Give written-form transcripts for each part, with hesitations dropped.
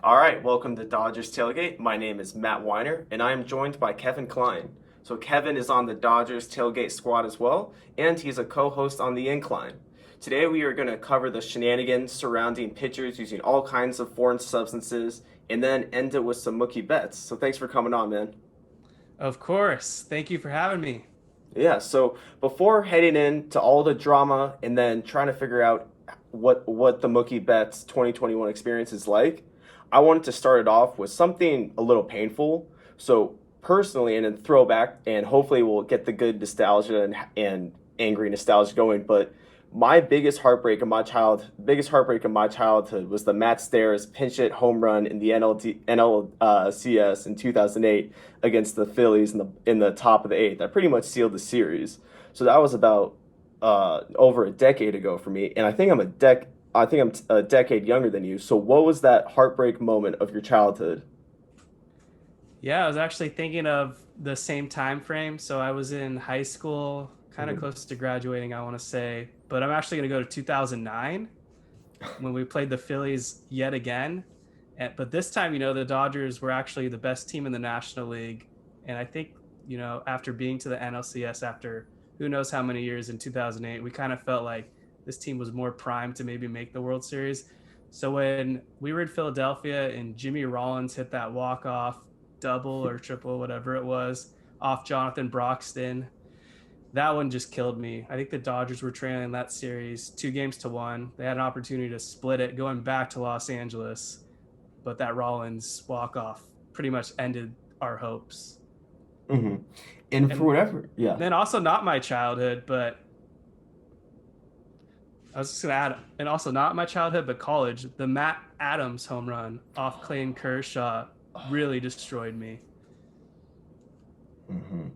All right, welcome to Dodgers Tailgate. My name is Matt Weiner, and I am joined by Kevin Klein. So Kevin is on the Dodgers Tailgate squad as well, and he's a co-host on the Incline. Today we are going to cover the shenanigans surrounding pitchers using all kinds of foreign substances, and then end it with some Mookie Betts. So thanks for coming on, man. Of course. Thank you for having me. Yeah, so before heading into all the drama and then trying to figure out what the Mookie Betts 2021 experience is like, I wanted to start it off with something a little painful. So personally, and then throwback, and hopefully we'll get the good nostalgia and angry nostalgia going. But my biggest heartbreak of my childhood was the Matt Stairs pinch hit home run in the NLCS in 2008 against the Phillies in the top of the eighth. That pretty much sealed the series. So that was about over a decade ago for me, and I think I'm a decade younger than you. So what was that heartbreak moment of your childhood? Yeah, I was actually thinking of the same time frame. So I was in high school, kind of Mhm. close to graduating, I want to say. But I'm actually going to go to 2009 when we played the Phillies yet again. But this time, the Dodgers were actually the best team in the National League. And I think, after being to the NLCS after who knows how many years in 2008, we kind of felt like this team was more primed to maybe make the World Series. So when we were in Philadelphia and Jimmy Rollins hit that walk-off double or triple, whatever it was, off Jonathan Broxton, that one just killed me. I think the Dodgers were trailing that series 2-1. They had an opportunity to split it going back to Los Angeles, but that Rollins walk off pretty much ended our hopes. Hmm. And for And whatever, yeah. then also not my childhood, but I was just gonna add, and also not my childhood, but college. The Matt Adams home run off Clayton Kershaw really destroyed me. Hmm.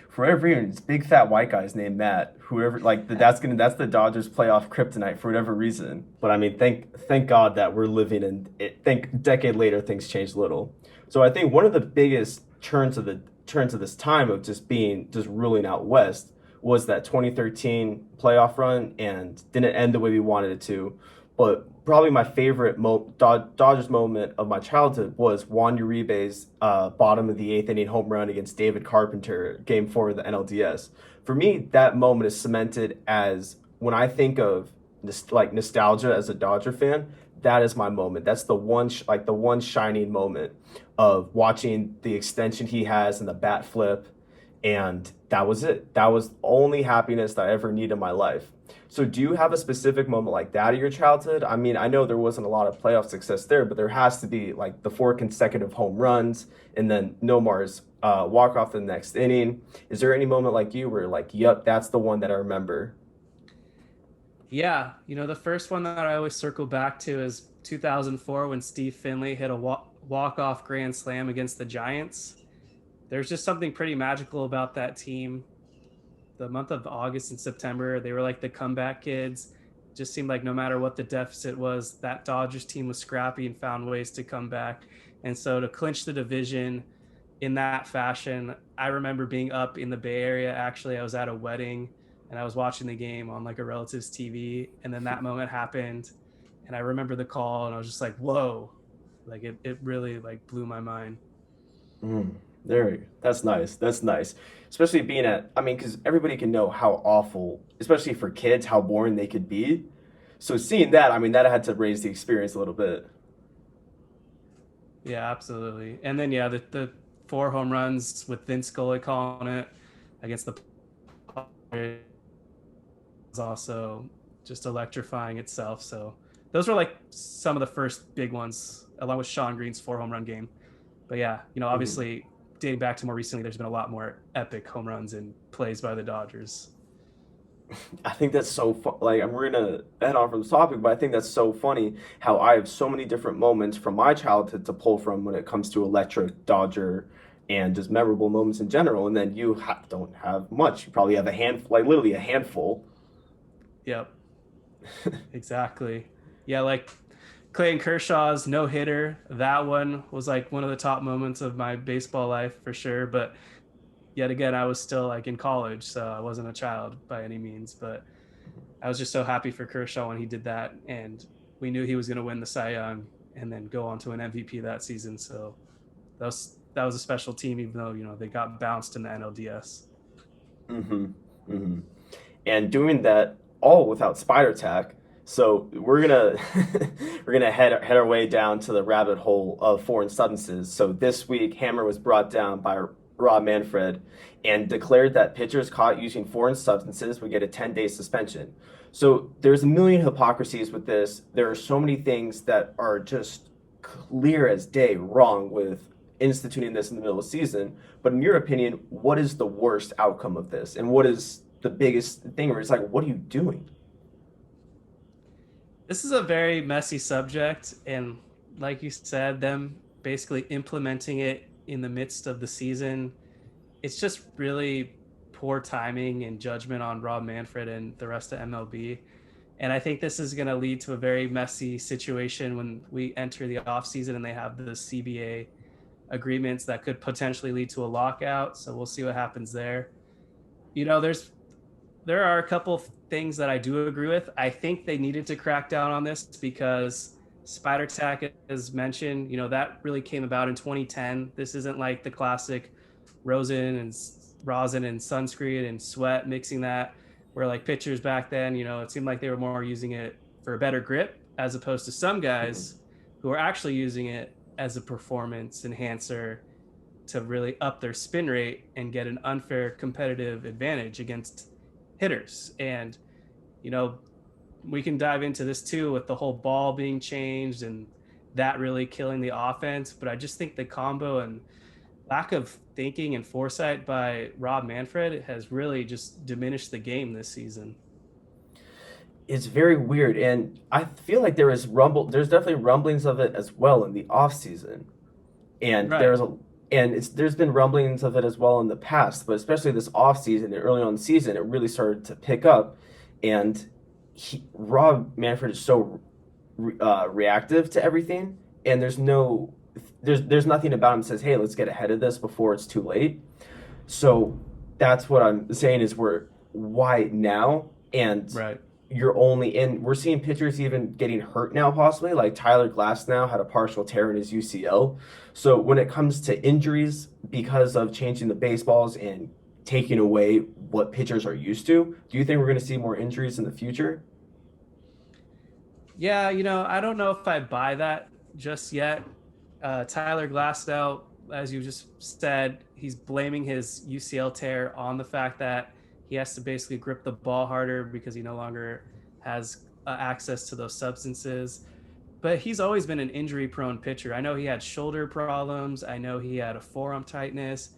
For whatever reason, it's big fat white guys named Matt. Whoever that's the Dodgers playoff kryptonite for whatever reason. But I mean, thank God that we're living in it. Think a decade later things changed a little. So I think one of the biggest turns of this time of just ruling out West was that 2013 playoff run and didn't end the way we wanted it to. But probably my favorite Dodgers moment of my childhood was Juan Uribe's bottom of the eighth inning home run against David Carpenter, Game 4 of the NLDS. For me, that moment is cemented as when I think of nostalgia as a Dodger fan. That is my moment. That's the one shining moment of watching the extension he has and the bat flip, and that was it. That was the only happiness that I ever needed in my life. So, do you have a specific moment like that in your childhood? I mean, I know there wasn't a lot of playoff success there, but there has to be like the four consecutive home runs and then Nomar's walk off the next inning. Is there any moment like you where like, yep, that's the one that I remember? Yeah, the first one that I always circle back to is 2004 when Steve Finley hit a walk-off grand slam against the Giants. There's just something pretty magical about that team. The month of August and September, they were like the comeback kids. Just seemed like no matter what the deficit was, that Dodgers team was scrappy and found ways to come back. And so to clinch the division in that fashion, I remember being up in the Bay Area. Actually, I was at a wedding and I was watching the game on like a relative's TV. And then that moment happened. And I remember the call and I was just like, whoa, like it really like blew my mind. Mm, there we go. That's nice. That's nice. Especially being I mean, because everybody can know how awful, especially for kids, how boring they could be. So seeing that, I mean, that had to raise the experience a little bit. Yeah, absolutely. And then yeah, the four home runs with Vince Scully calling it against the Padres is also just electrifying itself. So those were like some of the first big ones, along with Sean Green's four home run game. But yeah, Mhm. obviously dating back to more recently, there's been a lot more epic home runs and plays by the Dodgers. I think that's so fun. Like, we're gonna head on from the topic, but I think that's so funny how I have so many different moments from my childhood to pull from when it comes to electric Dodger and just memorable moments in general. And then don't have much. You probably have a handful, like literally a handful. Yep, exactly. Yeah, like Clayton Kershaw's no hitter. That one was like one of the top moments of my baseball life for sure. But yet again, I was still like in college, so I wasn't a child by any means. But I was just so happy for Kershaw when he did that, and we knew he was going to win the Cy Young. and then go on to an MVP that season. So that was a special team, even though they got bounced in the NLDS. Mm-hmm. Mm-hmm. And doing that all without spider tack. So we're gonna we're gonna head our way down to the rabbit hole of foreign substances. So this week, Hammer was brought down by Rob Manfred and declared that pitchers caught using foreign substances would get a 10-day suspension. So there's a million hypocrisies with this. There are so many things that are just clear as day wrong with instituting this in the middle of the season. But in your opinion, what is the worst outcome of this? And what is the biggest thing where it's like, what are you doing? This is a very messy subject, and like you said, them basically implementing it in the midst of the season, it's just really poor timing and judgment on Rob Manfred and the rest of MLB. And I think this is going to lead to a very messy situation when we enter the offseason and they have the CBA agreements that could potentially lead to a lockout. So we'll see what happens there. There are a couple things that I do agree with. I think they needed to crack down on this because spider tack, as mentioned, that really came about in 2010. This isn't like the classic rosin and sunscreen and sweat mixing that, where like pitchers back then, it seemed like they were more using it for a better grip as opposed to some Mhm. guys who are actually using it as a performance enhancer to really up their spin rate and get an unfair competitive advantage against hitters. And, you know, we can dive into this too with the whole ball being changed and that really killing the offense. But I just think the combo and lack of thinking and foresight by Rob Manfred has really just diminished the game this season. It's very weird, and I feel like there's definitely rumblings of it as well in the off season, and Right. there's been rumblings of it as well in the past, but especially this off season and early on in the season, it really started to pick up, and Rob Manfred is so reactive to everything, and there's nothing about him that says, hey, let's get ahead of this before it's too late. So that's what I'm saying is why now? And Right. you're only in we're seeing pitchers even getting hurt now possibly, like Tyler Glass now had a partial tear in his UCL. So when it comes to injuries because of changing the baseballs and taking away what pitchers are used to, do you think we're going to see more injuries in the future? Yeah, I don't know if I buy that just yet. Tyler Glasnow, as you just said, he's blaming his UCL tear on the fact that he has to basically grip the ball harder because he no longer has access to those substances. But he's always been an injury prone pitcher. I know he had shoulder problems. I know he had a forearm tightness.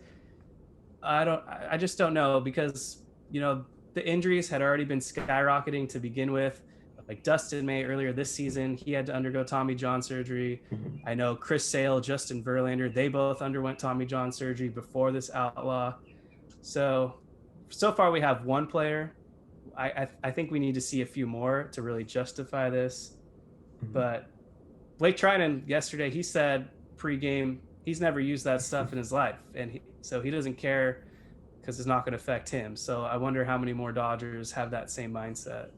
I just don't know because, you know, the injuries had already been skyrocketing to begin with. Like Dustin May earlier this season, he had to undergo Tommy John surgery. Mhm. I know Chris Sale, Justin Verlander, they both underwent Tommy John surgery before this outlaw. So far we have one player. I think we need to see a few more to really justify this. Mhm. But Blake Trinan yesterday, he said pregame he's never used that stuff in his life, and so he doesn't care because it's not going to affect him. So I wonder how many more Dodgers have that same mindset.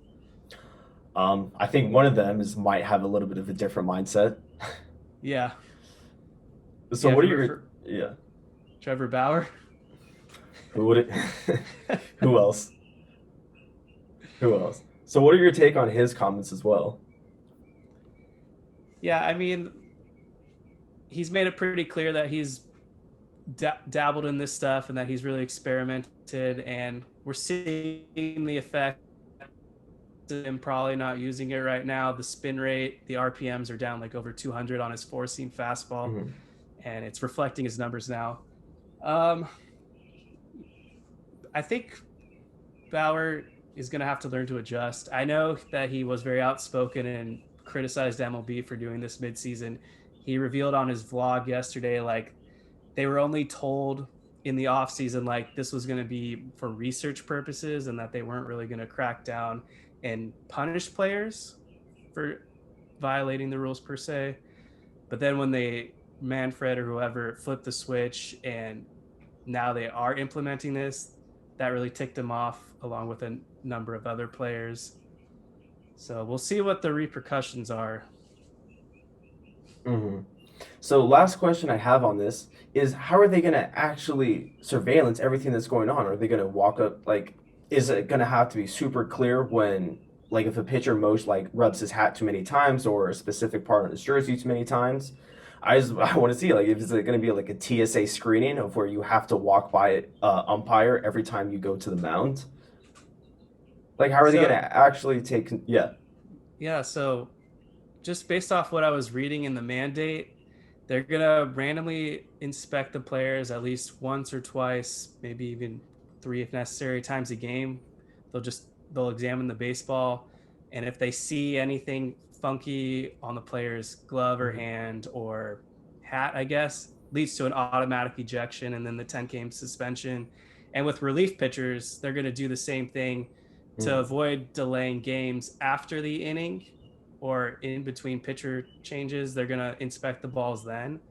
I think one of them is might have a little bit of a different mindset. Yeah, So yeah. what are For, your for yeah? Trevor Bauer. Who would it? Who else? Who else? So what are your take on his comments as well? Yeah, I mean, he's made it pretty clear that he's dabbled in this stuff and that he's really experimented, and we're seeing the effect of him probably not using it right now. The spin rate, the RPMs are down like over 200 on his four seam fastball, Mhm. and it's reflecting his numbers now. Um, I think Bauer is going to have to learn to adjust. I know that he was very outspoken and criticized MLB for doing this midseason. He revealed on his vlog yesterday, like, they were only told in the off season like this was going to be for research purposes and that they weren't really going to crack down and punish players for violating the rules per se. But then when they Manfred or whoever flipped the switch and now they are implementing this, that really ticked him off along with a number of other players. So we'll see what the repercussions are. Hmm. So last question I have on this is how are they going to actually surveillance everything that's going on? Are they going to walk up like is it going to have to be super clear when like if a pitcher most like rubs his hat too many times or a specific part on his jersey too many times? I want to see like if is it going to be like a TSA screening of where you have to walk by umpire every time you go to the mound? Like how are they going So to actually take yeah. yeah, so just based off what I was reading in the mandate, they're gonna randomly inspect the players at least once or twice, maybe even three if necessary, times a game. They'll examine the baseball, and if they see anything funky on the player's glove or Mhm. hand or hat, I guess, leads to an automatic ejection and then the 10-game suspension. And with relief pitchers, they're gonna do the same thing to Mhm. avoid delaying games after the inning or in between pitcher changes. They're going to inspect the balls then.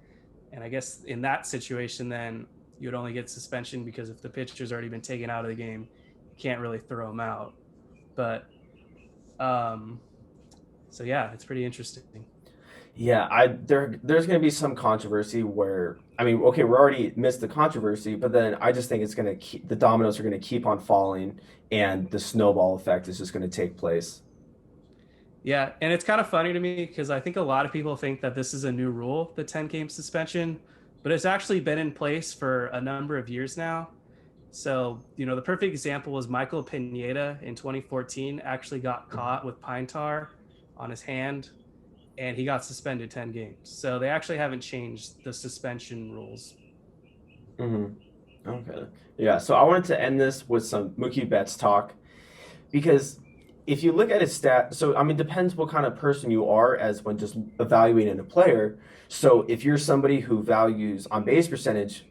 And I guess in that situation, then you'd only get suspension because if the pitcher's already been taken out of the game, you can't really throw them out. But um, so yeah, it's pretty interesting. Yeah, there's going to be some controversy where I mean, okay, we already missed the controversy, but then I just think it's going to keep the dominoes are going to keep on falling, and the snowball effect is just going to take place. Yeah, and it's kind of funny to me because I think a lot of people think that this is a new rule, the 10-game suspension, but it's actually been in place for a number of years now. So, the perfect example was Michael Pineda in 2014 actually got caught with pine tar on his hand and he got suspended 10 games. So they actually haven't changed the suspension rules. Mm-hmm. Okay. Yeah. So I wanted to end this with some Mookie Betts talk because if you look at his stat, so I mean, depends what kind of person you are as when just evaluating a player. So if you're somebody who values on base percentage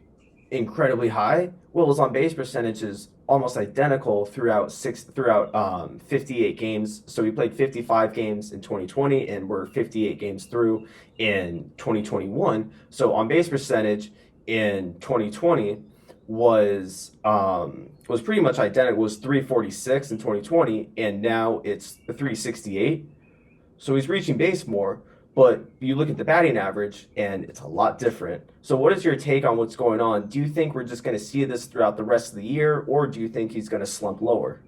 incredibly high. Will's on base percentage is almost identical throughout 58 games. So we played 55 games in 2020 and we're 58 games through in 2021. So on base percentage in 2020 was pretty much identical. It was 346 in 2020 and now it's 368. So he's reaching base more, but you look at the batting average and it's a lot different. So what is your take on what's going on? Do you think we're just going to see this throughout the rest of the year, or do you think he's going to slump lower?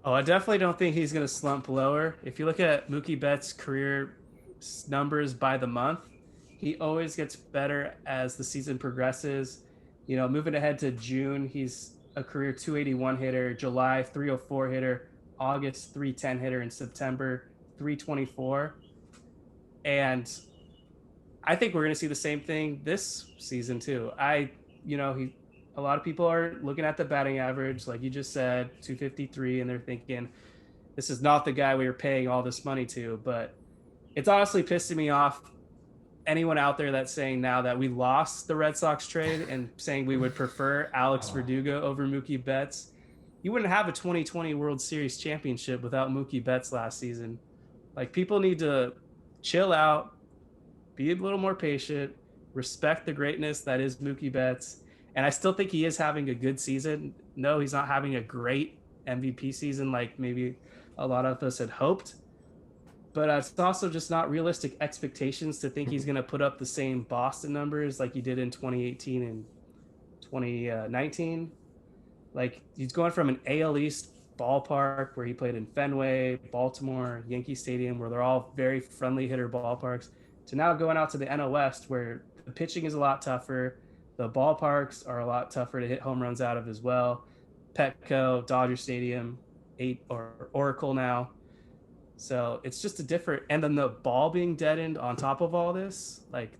Oh, I definitely don't think he's going to slump lower. If you look at Mookie Betts' career numbers by the month, he always gets better as the season progresses. Moving ahead to June, he's a career 281 hitter, July 304 hitter, August 310 hitter, in September 324. And I think we're going to see the same thing this season too. He, a lot of people are looking at the batting average, like you just said, 253, and they're thinking this is not the guy we were paying all this money to. But it's honestly pissing me off. Anyone out there that's saying now that we lost the Red Sox trade and saying we would prefer Alex Oh, Verdugo over Mookie Betts, you wouldn't have a 2020 World Series championship without Mookie Betts last season. Like people need to chill out, be a little more patient, respect the greatness that is Mookie Betts. And I still think he is having a good season. No, he's not having a great MVP season like maybe a lot of us had hoped. But it's also just not realistic expectations to think he's going to put up the same Boston numbers like he did in 2018 and 2019. Like he's going from an AL East ballpark where he played in Fenway, Baltimore, Yankee Stadium, where they're all very friendly hitter ballparks, to now going out to the NL West where the pitching is a lot tougher. The ballparks are a lot tougher to hit home runs out of as well. Petco, Dodger Stadium, eight or Oracle now. So it's just a different, and then the ball being deadened on top of all this, like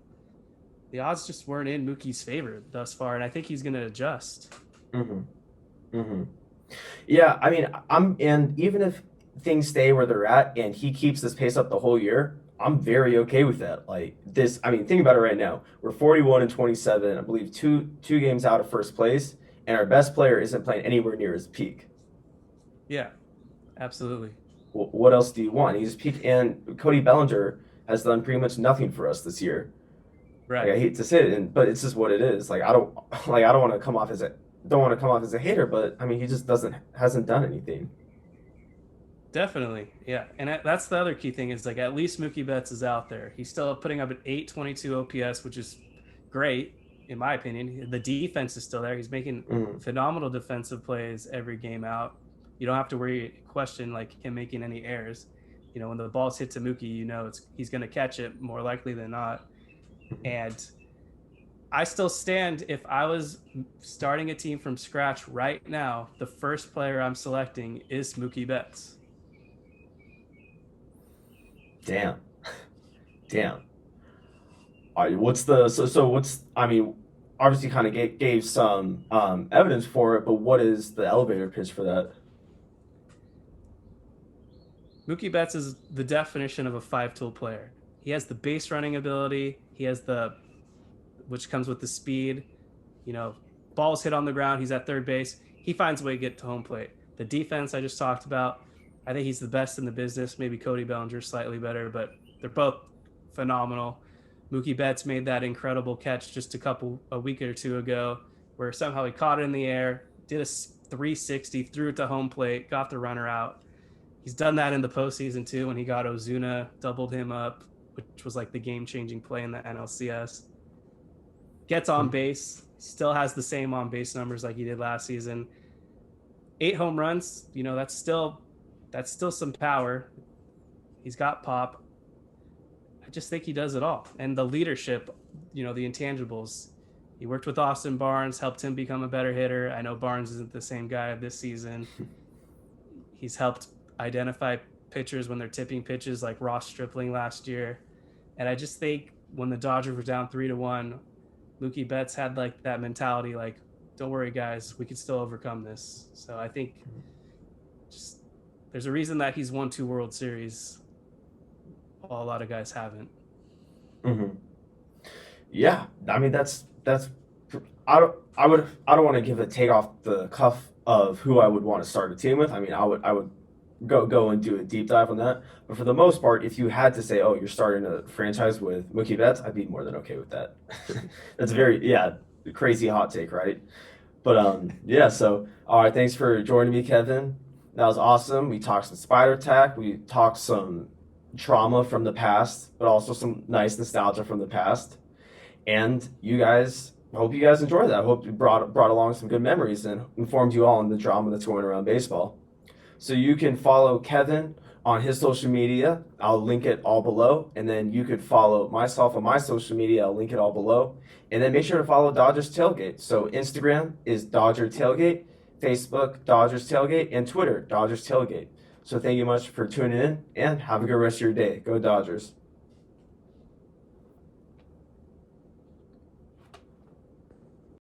the odds just weren't in Mookie's favor thus far, and I think he's going to adjust. mm-hmm, mm-hmm. Yeah, I mean, and even if things stay where they're at and he keeps this pace up the whole year, I'm very okay with that. Like this, I mean, think about it right now. We're 41 and 27, I believe two games out of first place, and our best player isn't playing anywhere near his peak. Yeah, absolutely. What else do you want? He's peak, and Cody Bellinger has done pretty much nothing for us this year. Like Right. I hate to say it, but it's just what it is. Like I don't want to come off as a don't want to come off as a hater, but I mean he just doesn't hasn't done anything. Definitely, yeah. And that's the other key thing is like at least Mookie Betts is out there. He's still putting up an 822 OPS, which is great in my opinion. The defense is still there. He's making Mhm. phenomenal defensive plays every game out. You don't have to question like him making any errors. You know, when the ball's hit to Mookie, you know he's going to catch it more likely than not. And I still stand if I was starting a team from scratch right now, the first player I'm selecting is Mookie Betts. Damn. Damn. All right, what's the so what's I mean, obviously kind of gave some evidence for it, but what is the elevator pitch for that? Mookie Betts is the definition of a five-tool player. He has the base running ability. He has the, which comes with the speed. You know, balls hit on the ground. He's at third base. He finds a way to get to home plate. The defense I just talked about. I think he's the best in the business. Maybe Cody Bellinger slightly better, but they're both phenomenal. Mookie Betts made that incredible catch just a week or two ago, where somehow he caught it in the air, did a 360, threw it to home plate, got the runner out. He's done that in the postseason too when he got Ozuna, doubled him up, which was like the game-changing play in the NLCS. Gets on base, still has the same on base numbers like he did last season. 8 home runs, you know, that's still some power. He's got pop. I just think he does it all. And the leadership, you know, the intangibles. He worked with Austin Barnes, helped him become a better hitter. I know Barnes isn't the same guy this season. He's helped identify pitchers when they're tipping pitches like Ross Stripling last year. And I just think when the Dodgers were down 3-1, Mookie Betts had like that mentality, like, don't worry, guys, we can still overcome this. So I think just there's a reason that he's won 2 World Series while a lot of guys haven't. Hmm. Yeah, I mean that's I don't want to give a take off the cuff of who I would want to start a team with. I mean, I would go and do a deep dive on that. But for the most part, if you had to say, oh, you're starting a franchise with Mookie Betts, I'd be more than okay with that. That's a very yeah crazy hot take, right? But yeah. So all right, thanks for joining me, Kevin. That was awesome. We talked some spider tack. We talked some trauma from the past, but also some nice nostalgia from the past. And you guys, I hope you guys enjoyed that. I hope you brought along some good memories and informed you all on the drama that's going around baseball. So you can follow Kevin on his social media. I'll link it all below. And then you could follow myself on my social media. I'll link it all below. And then make sure to follow Dodgers Tailgate. So Instagram is Dodger Tailgate, Facebook Dodgers Tailgate, and Twitter Dodgers Tailgate. So thank you much for tuning in and have a good rest of your day. Go Dodgers.